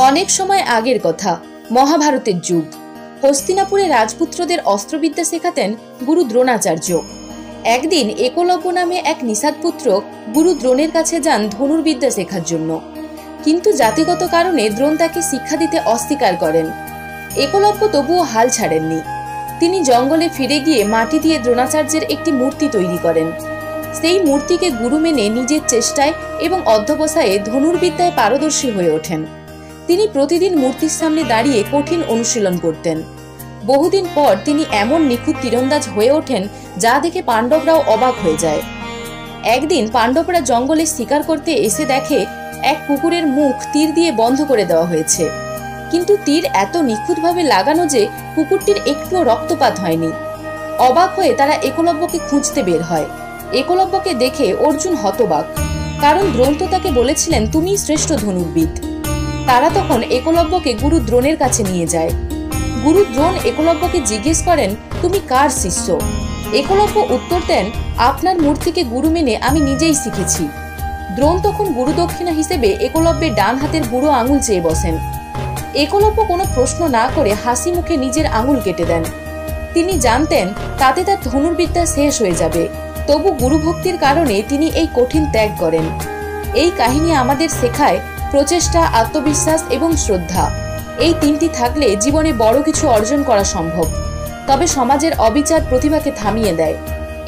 অনেক সময় আগের কথা, মহাভারতের যুগ। হস্তিনাপুরে রাজপুত্রদের অস্ত্রবিদ্যা শেখাতেন গুরু দ্রোণাচার্য। একদিন একলব্য নামে এক নিষাদপুত্র গুরু দ্রোণের কাছে যান ধনুর্বিদ্যা শেখার জন্য, কিন্তু জাতিগত কারণে দ্রোণ তাকে শিক্ষা দিতে অস্বীকার করেন। একলব্য তবুও হাল ছাড়েননি। তিনি জঙ্গলে ফিরে গিয়ে মাটি দিয়ে দ্রোণাচার্যের একটি মূর্তি তৈরি করেন। সেই মূর্তিকে গুরু মেনে নিজের চেষ্টায় এবং অধ্যবসায়ে ধনুর্বিদ্যায় পারদর্শী হয়ে ওঠেন। তিনি প্রতিদিন মূর্তির সামনে দাঁড়িয়ে কঠিন অনুশীলন করতেন। বহুদিন পর তিনি এমন নিখুঁত তীরন্দাজ হয়ে ওঠেন যা দেখে পাণ্ডবরাও অবাক হয়ে যায়। একদিন পাণ্ডবরা জঙ্গলে শিকার করতে এসে দেখে এক কুকুরের মুখ তীর দিয়ে বন্ধ করে দেওয়া হয়েছে, কিন্তু তীর এত নিখুঁতভাবে লাগানো যে কুকুরটির একটুও রক্তপাত হয়নি। অবাক হয়ে তারা একলব্যকে খুঁজতে বের হয়। একলব্যকে দেখে অর্জুন হতবাক, কারণ দ্রোণ তো তাকে বলেছিলেন তুমিই শ্রেষ্ঠ ধনুর্বিদ। তারা তখন একলব্যকে গুরু দ্রোণের কাছে নিয়ে যায়। গুরু দ্রোণ একলব্যকে জিজ্ঞেস করেন, তুমি কার শিষ্য? একলব্য উত্তর দেন, আপনার মূর্তিকে গুরু মেনে আমি নিজেই শিখেছি। দ্রোণ তখন গুরুদক্ষিণা হিসেবে একলব্যের ডান হাতের বুড়ো আঙুল চেয়ে বসেন। একলব্য কোনো প্রশ্ন না করে হাসি মুখে নিজের আঙুল কেটে দেন। তিনি জানতেন তাতে তার ধনুর্বিদ্যা শেষ হয়ে যাবে, তবু গুরুভক্তির কারণে তিনি এই কঠিন ত্যাগ করেন। এই কাহিনী আমাদের শেখায় প্রচেষ্টা, আত্মবিশ্বাস এবং শ্রদ্ধা। এই তিনটি থাকলে জীবনে বড় কিছু অর্জন করা সম্ভব। তবে সমাজের অবিচার প্রতিভাকে থামিয়ে দেয়।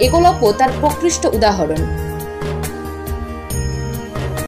একলব্য তার প্রকৃষ্ট উদাহরণ।